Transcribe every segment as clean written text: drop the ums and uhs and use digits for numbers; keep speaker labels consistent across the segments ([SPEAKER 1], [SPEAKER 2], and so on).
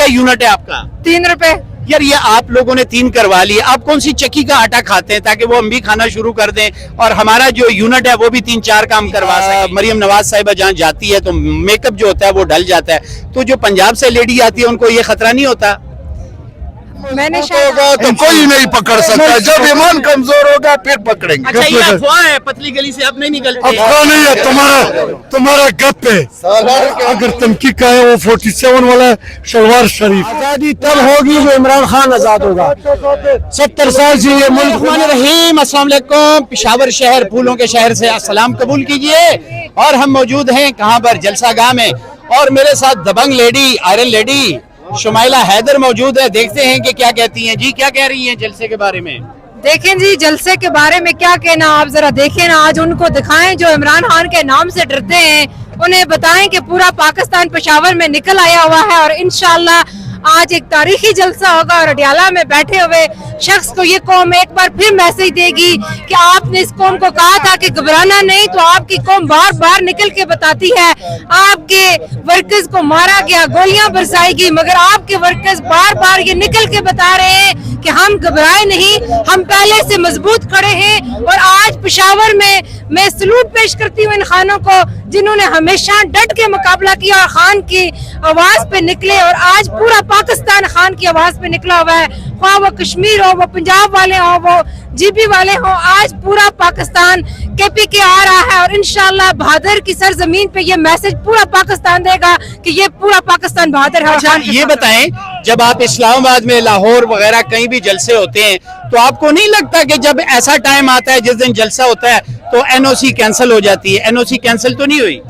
[SPEAKER 1] Unit है आपका?
[SPEAKER 2] 3 रुपए।
[SPEAKER 1] यार ये आप लोगों ने 3 करवा लिए, आप कौन सी चक्की का आटा खाते हैं ताकि वो हम भी खाना शुरू कर दें और हमारा जो यूनिट है वो भी 3-4 काम करवा सके? मरियम नवाज साहिबा जहाँ जाती है तो मेकअप जो होता है वो ढल जाता है, तो जो पंजाब से लेडी आती है उनको ये खतरा नहीं होता?
[SPEAKER 2] मैंने
[SPEAKER 3] होगा तो कोई नहीं पकड़ सकता, जब ईमान कमजोर होगा फिर पकड़ेंगे।
[SPEAKER 1] अच्छा ये अफवाह है, पतली गली से अब नहीं निकलते?
[SPEAKER 3] अफवाह नहीं है, तुम्हारा गप है। अगर तनकी का है वो 47 वाला शलवार शरीफ।
[SPEAKER 4] आजादी तब होगी जो इमरान खान आजाद होगा। 70 साल से ये मुल्क।
[SPEAKER 1] रहीम, अस्सलाम वालेकुम। पेशावर शहर, फूलों के शहर से अस्सलाम कबूल कीजिए। और हम मौजूद हैं कहाँ पर? जलसा गाह में। और मेरे साथ दबंग lady, iron lady Shumaila Haider मौजूद है। देखते हैं कि क्या कहती हैं। जी क्या कह रही हैं जलसे के बारे में?
[SPEAKER 2] देखें जी, जलसे के बारे में क्या कहना, आप जरा देखें ना। आज उनको दिखाएं जो इमरान खान के नाम से डरते हैं, उन्हें बताएं कि पूरा पाकिस्तान पेशावर में निकल आया हुआ है और इंशाल्लाह आज एक तारीखी जलसा होगा और अडियाला में बैठे हुए शख्स को ये कौम एक बार फिर मैसेज देगी कि आपने इस कौम को कहा था कि घबराना नहीं, तो आपकी कौम बार बार निकल के बताती है। आपके वर्कर्स को मारा गया, गोलियां बरसाएगी, मगर आपके वर्कर्स बार बार ये निकल के बता रहे हैं कि हम घबराए नहीं, हम पहले से मजबूत खड़े हैं। और आज पेशावर में मैं सलूट पेश करती हूँ इन खानों को जिन्होंने हमेशा डट के मुकाबला किया और खान की आवाज पे निकले। और आज पूरा पाकिस्तान खान की आवाज पे निकला हुआ है, ख्वाह वो कश्मीर हो, वो पंजाब वाले हो, वो जीबी वाले हो। आज पूरा पाकिस्तान KPK आ रहा है और इंशाल्लाह बहादुर की सरजमीन पे ये मैसेज पूरा पाकिस्तान देगा कि ये पूरा पाकिस्तान बहादुर है।
[SPEAKER 1] अच्छा ये बताएं, जब आप इस्लामाबाद में, लाहौर वगैरह कहीं भी जलसे होते हैं तो आपको नहीं लगता कि जब ऐसा टाइम आता है जिस दिन जलसा होता है तो NOC कैंसिल हो जाती है? NOC कैंसिल तो नहीं हुई?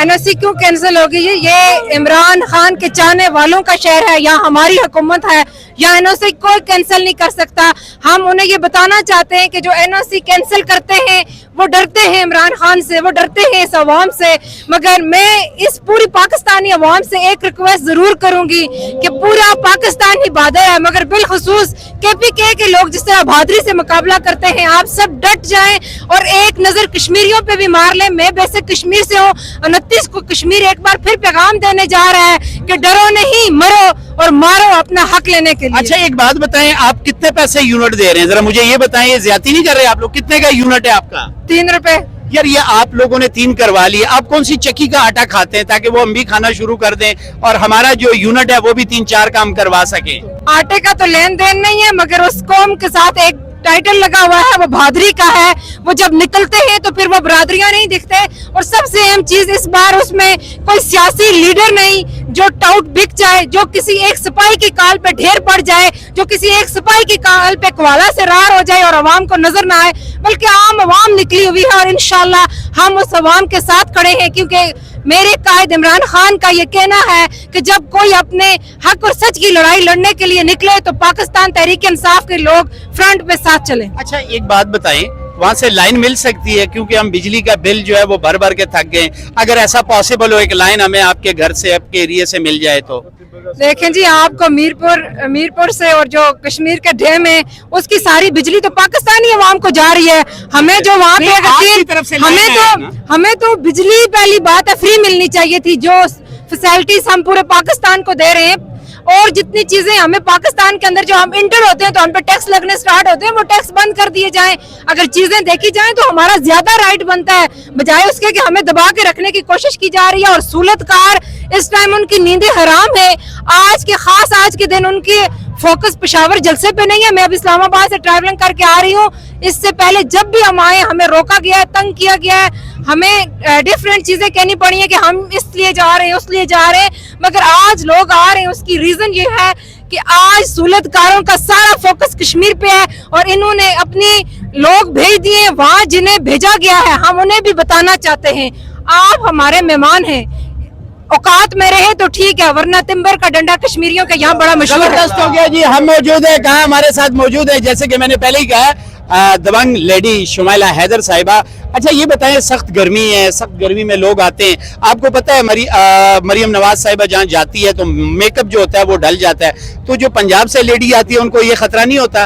[SPEAKER 2] NOC क्यों कैंसिल होगी? ये इमरान खान के चाहने वालों का शहर है, यहाँ हमारी हुकूमत है, यहाँ NOC कोई कैंसिल नहीं कर सकता। हम उन्हें ये बताना चाहते हैं कि जो NOC कैंसिल करते हैं वो डरते हैं इमरान खान से, वो डरते हैं इस अवाम से। मगर मैं इस पूरी पाकिस्तानी अवाम से एक रिक्वेस्ट जरूर करूंगी कि पूरा पाकिस्तान ही बहादुर है, मगर बिलखुसूस KPK के लोग जिस तरह बहादुरी से मुकाबला करते हैं, आप सब डट जाएं और एक नजर कश्मीरियों पे भी मार लें। मैं वैसे कश्मीर से हूँ, 29 को कश्मीर एक बार फिर पैगाम देने जा रहा है कि डरो नहीं, मरो और मारो अपना हक लेने के लिए।
[SPEAKER 1] अच्छा एक बात बताएं, आप कितने पैसे यूनिट दे रहे हैं? जरा मुझे ये बताएं, ये ज्यादा नहीं कर रहे आप लोग? कितने का यूनिट है आपका?
[SPEAKER 2] 3 रुपए।
[SPEAKER 1] यार ये आप लोगों ने 3 करवा लिए, आप कौन सी चक्की का आटा खाते हैं ताकि वो हम भी खाना शुरू कर दें और हमारा जो यूनिट है वो भी 3-4 काम करवा सके?
[SPEAKER 2] आटे का तो लेन देन नहीं है, मगर उस कौम के साथ एक टाइटल लगा हुआ है, वो बहादुरी का है। वो जब निकलते हैं तो फिर वो बरादरियां नहीं दिखते। और सबसे अहम चीज इस बार उसमें कोई सियासी लीडर नहीं जो टाउट बिक जाए, जो किसी एक सिपाही की काल पे ढेर पड़ जाए, जो किसी एक सिपाही की काल पे कवाला से रार हो जाए और अवाम को नजर ना आए, बल्कि आम अवाम निकली हुई है। और इंशाल्लाह हम उस अवाम के साथ खड़े हैं, क्योंकि मेरे कायद इमरान खान का ये कहना है कि जब कोई अपने हक और सच की लड़ाई लड़ने के लिए निकले तो पाकिस्तान तहरीक इंसाफ के लोग फ्रंट पे साथ चले।
[SPEAKER 1] अच्छा एक बात बताएं, वहाँ से लाइन मिल सकती है? क्योंकि हम बिजली का बिल जो है वो भर भर के थक गए। अगर ऐसा पॉसिबल हो एक लाइन हमें आपके घर से, आपके एरिया से मिल जाए तो?
[SPEAKER 2] देखें जी, आपको मीरपुर से और जो कश्मीर के डैम है उसकी सारी बिजली तो पाकिस्तानी अवाम को जा रही है। हमें जो वहाँ पे हमें तो बिजली पहली बात है फ्री मिलनी चाहिए थी, जो फैसिलिटीज हम पूरे पाकिस्तान को दे रहे हैं। और जितनी चीजें हमें पाकिस्तान के अंदर जो हम इंटर होते हैं तो हम पे टैक्स लगने स्टार्ट होते हैं, वो टैक्स बंद कर दिए जाएं। अगर चीजें देखी जाएं तो हमारा ज्यादा राइट बनता है, बजाय उसके कि हमें दबा के रखने की कोशिश की जा रही है। और सूलतकार इस टाइम उनकी नींदें हराम है। आज के दिन उनकी फोकस पेशावर जलसे पे नहीं है। मैं अब इस्लामाबाद से ट्रैवलिंग करके आ रही हूँ। इससे पहले जब भी हम आए हमें रोका गया है, तंग किया गया है, हमें डिफरेंट चीजें कहनी पड़ी है कि हम इसलिए जा रहे हैं, उसलिए जा रहे हैं। मगर आज लोग आ रहे हैं, उसकी रीजन ये है कि आज सूलतकारों का सारा फोकस कश्मीर पे है और इन्होंने अपने लोग भेज दिए वहां जिन्हें भेजा गया है। हम उन्हें भी बताना चाहते हैं, आप हमारे मेहमान हैं, औकात में रहे तो ठीक है, वरना तिम्बर का डंडा कश्मीरियों के यहाँ बड़ा मशहूर
[SPEAKER 1] हो गया जी। हम मौजूद है, कहाँ हमारे साथ मौजूद है, जैसे कि मैंने पहले ही कहा, दबंग लेडी शुमाइला हैदर साहिबा। अच्छा ये बताएं, सख्त गर्मी है, सख्त गर्मी में लोग आते हैं, आपको पता है मरियम नवाज साहिबा जहाँ जाती है तो मेकअप जो होता है वो ढल जाता है, तो जो पंजाब से लेडी आती है उनको ये खतरा नहीं होता?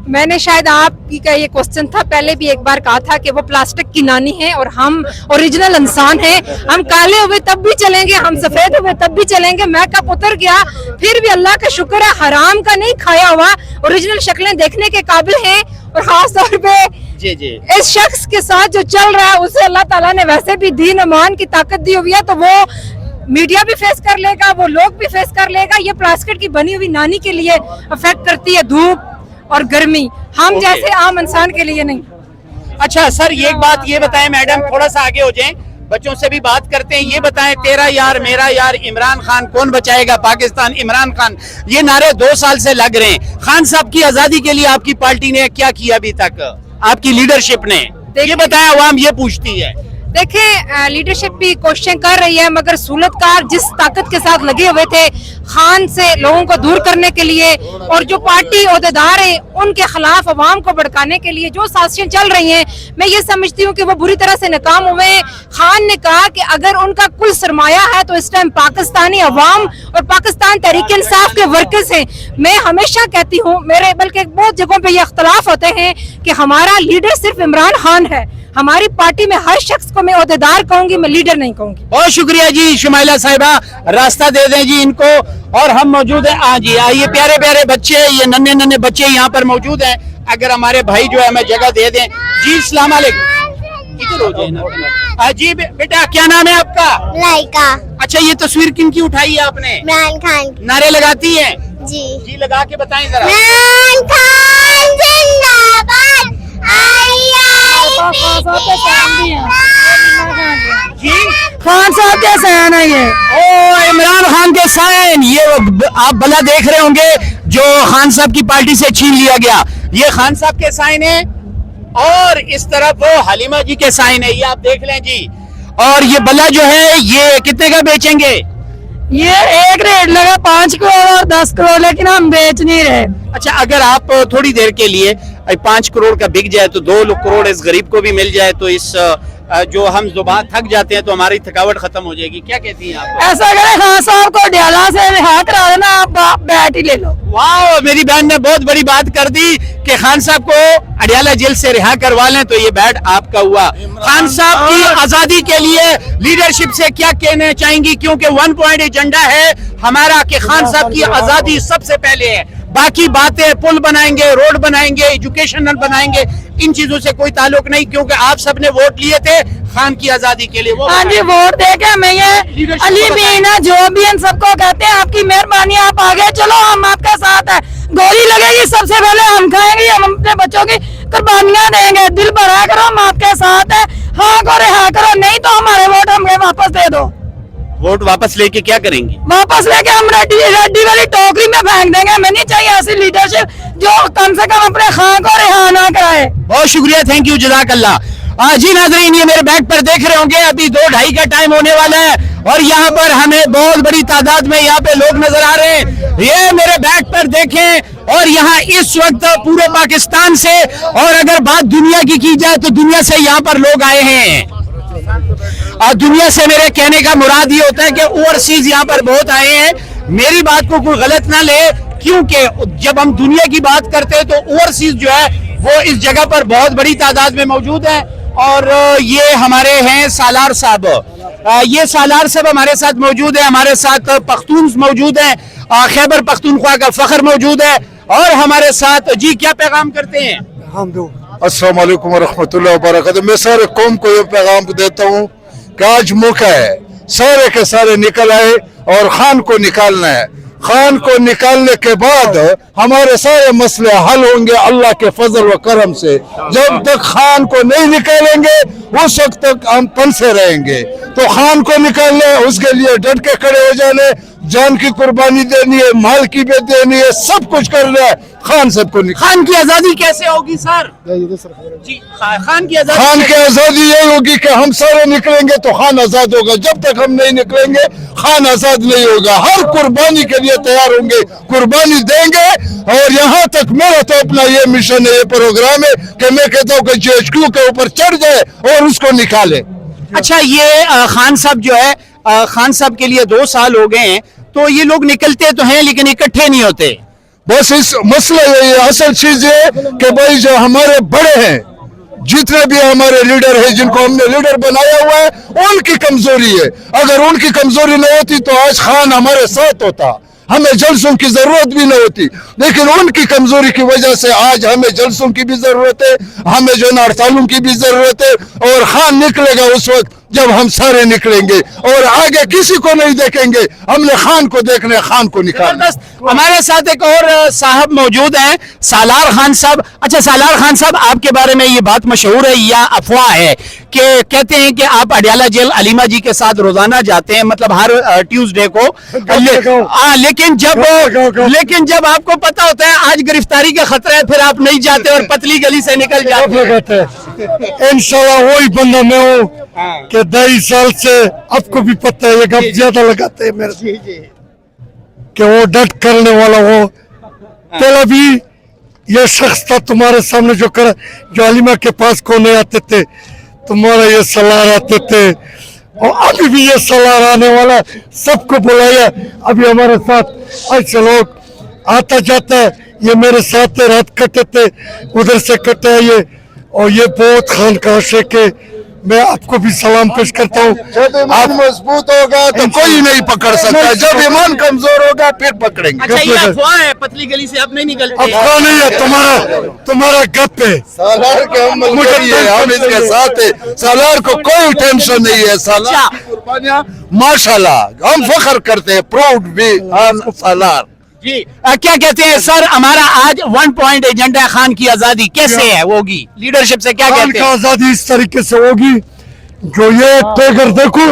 [SPEAKER 2] میں نے شاید آپ کی کا یہ کوسچن تھا، پہلے بھی ایک بار کہا تھا کہ وہ پلاسٹک کی نانی ہے اور ہم اوریجنل انسان ہیں. ہم کالے ہوئے تب بھی چلیں گے، ہم سفید ہوئے تب بھی چلیں گے. میک اپ اتر گیا پھر بھی اللہ کا شکر ہے حرام کا نہیں کھایا ہوا، اوریجنل شکلیں دیکھنے کے قابل ہیں. اور خاص طور پہ اس شخص کے ساتھ جو چل رہا ہے اسے اللہ تعالیٰ نے ویسے بھی دین ایمان کی طاقت دی ہوئی ہے، تو وہ میڈیا بھی فیس کر لے گا، وہ لوگ بھی فیس کر لے گا. یہ پلاسٹک کی بنی ہوئی نانی کے لیے افیکٹ کرتی ہے دھوپ اور گرمی، ہم جیسے عام انسان کے لیے نہیں.
[SPEAKER 1] اچھا سر، یہ ایک بات یہ بتائیں میڈم، تھوڑا سا آگے ہو جائیں، بچوں سے بھی بات کرتے ہیں. یہ بتائیں، تیرا یار میرا یار عمران خان کون بچائے گا پاکستان؟ عمران خان، یہ نعرے 2 سال سے لگ رہے ہیں. خان صاحب کی آزادی کے لیے آپ کی پارٹی نے کیا کیا ابھی تک، آپ کی لیڈرشپ نے؟ یہ بتائیں، عوام یہ پوچھتی ہے.
[SPEAKER 2] دیکھیں لیڈرشپ بھی کوششیں کر رہی ہے، مگر سہولتکار جس طاقت کے ساتھ لگے ہوئے تھے خان سے لوگوں کو دور کرنے کے لیے اور جو پارٹی عہدیدار ہیں ان کے خلاف عوام کو بھڑکانے کے لیے جو سازشیں چل رہی ہیں، میں یہ سمجھتی ہوں کہ وہ بری طرح سے ناکام ہوئے ہیں. خان نے کہا کہ اگر ان کا کل سرمایہ ہے تو اس ٹائم پاکستانی عوام اور پاکستان تحریک انصاف کے ورکرز ہیں. میں ہمیشہ کہتی ہوں، میرے بلکہ بہت جگہوں پہ یہ اختلاف ہوتے ہیں کہ ہمارا لیڈر صرف عمران خان ہے. ہماری پارٹی میں ہر شخص کو میں عہدیدار کہوں گی، میں لیڈر نہیں کہوں گی.
[SPEAKER 1] بہت شکریہ جی شمائلہ صاحبہ، راستہ دے دیں جی ان کو. اور ہم موجود ہیں، ہاں جی آئیے، پیارے پیارے بچے، یہ ننھے ننھے بچے یہاں پر موجود ہیں. اگر ہمارے بھائی جو ہے ہمیں جگہ دے دیں. جی السلام علیکم. ادھر ہو جائیں نا. جی بیٹا کیا نام ہے آپ کا؟
[SPEAKER 5] لائکا.
[SPEAKER 1] اچھا یہ تصویر کن کی اٹھائی ہے آپ نے؟
[SPEAKER 5] عمران خان.
[SPEAKER 1] نعرے لگاتی ہیں؟
[SPEAKER 5] جی.
[SPEAKER 1] جی لگا کے بتائیں ذرا.
[SPEAKER 5] عمران خان زندہ باد.
[SPEAKER 1] جی
[SPEAKER 2] خان صاحب کے سین ہے یہ.
[SPEAKER 1] او عمران خان کے سائن، یہ آپ بلا دیکھ رہے ہوں گے جو خان صاحب کی پارٹی سے چھین لیا گیا، یہ خان صاحب کے سائن ہیں. اور اس طرف وہ حلیمہ جی کے سائن ہے، یہ آپ دیکھ لیں جی. اور یہ بلا جو ہے یہ کتنے کا بیچیں گے؟
[SPEAKER 2] یہ ایک ریٹ لگا 5 کروڑ اور 10 کروڑ، لیکن ہم بیچ نہیں رہے.
[SPEAKER 1] اچھا اگر آپ تھوڑی دیر کے لیے 5 کروڑ کا بک جائے تو 2 کروڑ اس غریب کو بھی مل جائے تو اس جو ہم زبان تھک جاتے ہیں تو ہماری تھکاوٹ ختم ہو جائے گی. کیا کہتی ہیں آپ؟
[SPEAKER 2] ایسا کریں خان صاحب کو ڈیالہ سے رہا کرا دینا، آپ بیٹ ہی لے لو.
[SPEAKER 1] واہ، میری بہن نے بہت بڑی بات کر دی کہ خان صاحب کو اڈیالہ جیل سے رہا کروا لیں تو یہ بیٹ آپ کا ہوا. خان صاحب کی آزادی کے لیے لیڈرشپ سے کیا کہنا چاہیں گی؟ کیونکہ 1 پوائنٹ ایجنڈا ہے ہمارا کہ خان صاحب کی آزادی سب سے پہلے ہے. باقی باتیں پل بنائیں گے، روڈ بنائیں گے، ایجوکیشنل بنائیں گے، ان چیزوں سے کوئی تعلق نہیں، کیونکہ آپ سب نے ووٹ لیے تھے خان کی آزادی کے لیے.
[SPEAKER 2] ہاں جی ووٹ دے کے میں یہ علی مینا جو بھی ان سب کو کہتے ہیں آپ کی مہربانی، آپ آگے چلو، ہم آپ کے ساتھ ہیں. گولی لگے گی سب سے پہلے ہم کھائیں گے، ہم اپنے بچوں کی قربانیاں دیں گے. دل بھرا کرو، ہم آپ کے ساتھ ہیں. ہاں کو رہا کرو، نہیں تو ہمارے ووٹ ہمیں واپس دے دو.
[SPEAKER 1] ووٹ واپس لے کے کیا کریں گے؟
[SPEAKER 2] واپس لے کے ہم ریڈی والی ٹوکری میں پھینک دیں گے. ہمیں نہیں چاہیے ایسی لیڈرشپ جو کم سے کم اپنے خان کو رہا نہ کرائے.
[SPEAKER 1] بہت شکریہ، تھینک یو، جزاک اللہ. جی ناظرین، یہ میرے بیک پر دیکھ رہے ہوں گے ابھی 2-2:30 کا ٹائم ہونے والا ہے اور یہاں پر ہمیں بہت بڑی تعداد میں یہاں پہ لوگ نظر آ رہے ہیں. یہ میرے بیک پر دیکھیں، اور یہاں اس وقت پورے پاکستان سے، اور اگر بات دنیا کی جائے تو دنیا سے یہاں پر لوگ آئے ہیں. دنیا سے میرے کہنے کا مراد یہ ہوتا ہے کہ اوورسیز یہاں پر بہت آئے ہیں. میری بات کو کوئی غلط نہ لے، کیونکہ جب ہم دنیا کی بات کرتے ہیں تو اوورسیز جو ہے وہ اس جگہ پر بہت بڑی تعداد میں موجود ہے. اور یہ ہمارے ہیں سالار صاحب، یہ سالار صاحب ہمارے ساتھ موجود ہیں. ہمارے ساتھ پختون موجود ہیں، خیبر پختونخوا کا فخر موجود ہے. اور ہمارے ساتھ جی کیا پیغام کرتے ہیں؟
[SPEAKER 3] السلام علیکم ورحمۃ اللہ وبرکاتہ. میں سارے قوم کو یہ پیغام دیتا ہوں کہ آج موقع ہے، سارے کے سارے نکل آئے اور خان کو نکالنا ہے. خان کو نکالنے کے بعد ہمارے سارے مسئلے حل ہوں گے اللہ کے فضل و کرم سے. جب تک خان کو نہیں نکالیں گے اس وقت تک ہم پنسے رہیں گے. تو خان کو نکالنے، اس کے لیے ڈٹ کے کھڑے ہو جانے، جان کی قربانی دینی ہے، مال کی بھی دینی ہے، سب کچھ کرنا ہے. خان صاحب کو
[SPEAKER 1] خان کی آزادی کیسے ہوگی سر؟ جی خان کی
[SPEAKER 3] آزادی یہی ہوگی کہ ہم سارے نکلیں گے تو خان آزاد ہوگا. جب تک ہم نہیں نکلیں گے خان آزاد نہیں ہوگا. ہر قربانی کے لیے تیار ہوں گے، قربانی دیں گے. اور یہاں تک میرا تو اپنا یہ مشن ہے، یہ پروگرام ہے کہ میں کہتا ہوں کہ GHQ کے اوپر چڑھ جائے اور اس کو نکالے.
[SPEAKER 1] اچھا یہ خان صاحب جو ہے، خان صاحب کے لیے 2 سال ہو گئے ہیں تو یہ لوگ نکلتے تو ہیں لیکن اکٹھے نہیں ہوتے.
[SPEAKER 3] बस इस मसला ये असल चीज ये कि भाई जो हमारे बड़े हैं, जितने भी हमारे लीडर हैं, जिनको हमने लीडर बनाया हुआ है, उनकी कमजोरी है। अगर उनकी कमजोरी न होती तो आज खान हमारे साथ होता, हमें जलसों की जरूरत भी न होती। लेकिन उनकी कमजोरी की वजह से आज हमें जलसों की भी जरूरत है, हमें जो है हड़तालों की भी जरूरत है। और खान निकलेगा उस वक्त जब हम सारे निकलेंगे, और आगे किसी को नहीं देखेंगे, हमने खान को देखना है, खान को निकालना।
[SPEAKER 1] जबरदस्त। हमारे साथ एक और साहब मौजूद हैं, सालार खान साहब। अच्छा सालार खान साहब, आपके बारे में ये बात मशहूर है या अफवाह है कि कहते हैं कि आप अडियाला जेल अलीमा जी के साथ रोजाना जाते हैं, मतलब हर ट्यूसडे को। लेकिन जब आपको पता होता है आज गिरफ्तारी का खतरा है, फिर आप नहीं जाते और पतली गली से निकल जाते हैं।
[SPEAKER 4] इंशाल्लाह वही बंदा मैं हूँ कि 22 साल से, आपको भी पता है, ये गप ज्यादा लगाते हैं मेरे से कि वो डट करने वाला हो। पहले भी ये शख्स था तुम्हारे सामने जो अलीमा के पास को नहीं आते थे, तुम्हारा ये सलार आते थे, और अभी भी ये सलार आने वाला, सबको बुलाया। अभी हमारे साथ ऐसे लोग आता जाता है, ये मेरे साथ रात कटे थे, उधर से कटे है ये, और ये बहुत खान का आशिक है। मैं आपको भी सलाम पेश करता हूँ।
[SPEAKER 3] जब ईमान मजबूत होगा तो कोई नहीं पकड़ सकता, जब ईमान कमजोर होगा फिर पकड़ेंगे।
[SPEAKER 1] अच्छा ये अफवाह है, पतली गली से आप नहीं निकलते?
[SPEAKER 4] अफवाह नहीं है, तुम्हारा गप है।
[SPEAKER 3] सालार के हम मुझे हम इसके साथ है, सालार को कोई टेंशन नहीं है। सालार माशाल्लाह हम फख्र करते हैं, प्राउड भी सालार
[SPEAKER 1] जी। क्या कहते हैं सर, हमारा आज 1 पॉइंट एजेंडा है, खान की आजादी कैसे है होगी, लीडरशिप से क्या
[SPEAKER 4] खान
[SPEAKER 1] कहते
[SPEAKER 4] का
[SPEAKER 1] हैं?
[SPEAKER 4] आजादी इस तरीके से होगी, जो ये टाइगर देखो,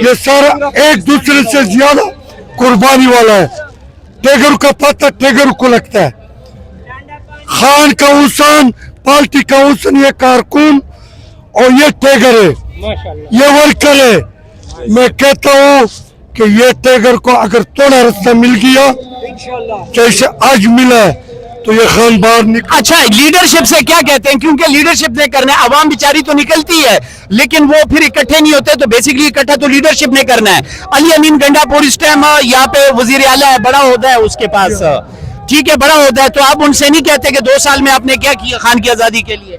[SPEAKER 4] ये सारा एक दूसरे से ज्यादा कुर्बानी वाला है। टाइगर का पता टाइगर को लगता है, खान का हुसैन पार्टी का हुसैन, ये कारकुन और ये टाइगर है, ये वर्कर है। मैं कहता हूँ कि ये टाइगर को अगर थोड़ा रास्ता मिल गया, जैसे आज मिला है, तो ये खान बाहर निकल।
[SPEAKER 1] अच्छा लीडरशिप से क्या कहते हैं, क्योंकि लीडरशिप ने करना है, आवाम बेचारी तो निकलती है लेकिन वो फिर इकट्ठे नहीं होते, तो बेसिकली इकट्ठा तो लीडरशिप ने करना है। अली अमीन गंडापुर इस टाइम यहाँ पे वजीर आला है, बड़ा ओहदा है उसके पास, ठीक है बड़ा ओहदा है, तो आप उनसे नहीं कहते कि 2 साल में आपने क्या किया खान की आजादी के लिए?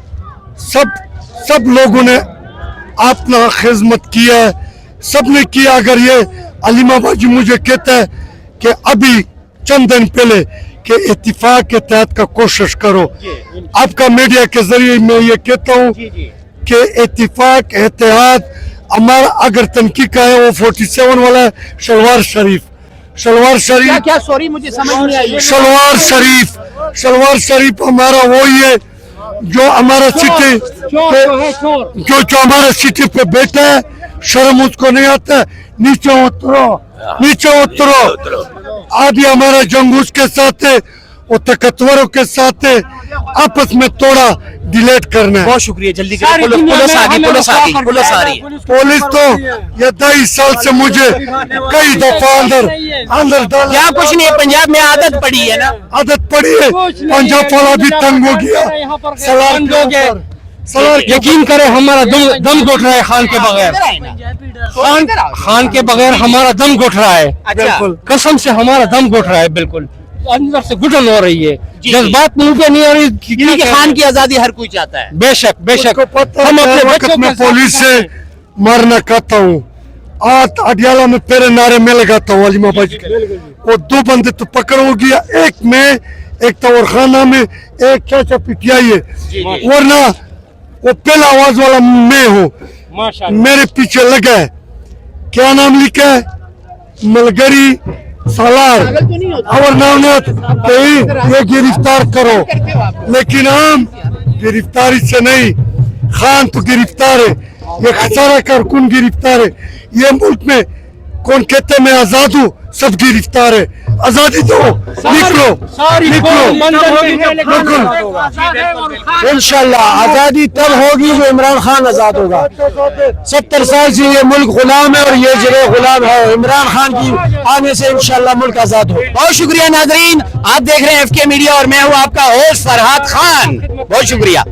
[SPEAKER 4] सब लोगों ने अपना खिदमत किया है, सबने किया। अगर ये अलीमा बाजी मुझे कहता है कि अभी चंद दिन पहले कि इत्तिफाक के तहत का कोशिश करो, आपका मीडिया के जरिए मैं ये कहता हूँ कि इत्तिफाक एहतियात हमारा अगर तनकीद का है, वो 47 वाला है, शलवार शरीफ
[SPEAKER 1] क्या सॉरी मुझे समझ नहीं आई।
[SPEAKER 4] शलवार शरीफ हमारा वही है जो हमारा सिटी जो हमारा सिटी पे बैठा है, शर्म उसको नहीं आता है, नीचे उतरो। आदि हमारा जंग उसके साथ है, वो ताकतवरों के साथ है, आपस में थोड़ा डिलेट करना है।
[SPEAKER 1] बहुत शुक्रिया, जल्दी करिए, पुलिस आ रही है।
[SPEAKER 4] पुलिस तो ये 22 साल से मुझे कई दफा अंदर डाला।
[SPEAKER 1] यहाँ कुछ नहीं है, पंजाब में आदत पड़ी है ना,
[SPEAKER 4] आदत पड़ी है, पंजाब वाला भी तंग हो गया। सलार यकीन करे हमारा दम घुट रहा है खान के बगैर, खान के बगैर हमारा दम घुट रहा है। बिल्कुल कसम से हमारा दम घुट रहा है, बिल्कुल अंदर से घुटन हो रही है, जज्बात मुंह पे नहीं आ रही।
[SPEAKER 1] क्योंकि खान की आजादी हर कोई चाहता है।
[SPEAKER 4] बेशक हम अपने वक्त में पुलिस से मारना कहता हूँ, आज अडियाला में तेरे नारे में लगाता हूँ अलीमा बाजी, वो 2 बंदे तो पकड़ हो गया, एक में एक तो और खाना में एक चाचा पिटियाई है, वरना वो पहला आवाज वाला मैं हूँ। मेरे पीछे लगा है, क्या नाम लिखा है, मलगरी सालार और नामनाथ, ये गिरफ्तार करो। लेकिन हम गिरफ्तारी से नहीं, खान तो गिरफ्तार है, ये सारा कारकुन गिरफ्तार है। ये मुल्क में कौन कहते मैं आजाद हूँ, सब गिरफ्तार है। आजादी दो, निकलो।
[SPEAKER 1] इंशाल्लाह आजादी तब होगी जो इमरान खान आजाद होगा। 70 साल से ये मुल्क गुलाम है और ये जगह गुलाम है, इमरान खान की आने से इंशाल्लाह मुल्क आजाद हो। बहुत शुक्रिया नाजरीन, आप देख रहे हैं FK मीडिया और मैं हूँ आपका होस्ट फरहाद खान। बहुत शुक्रिया।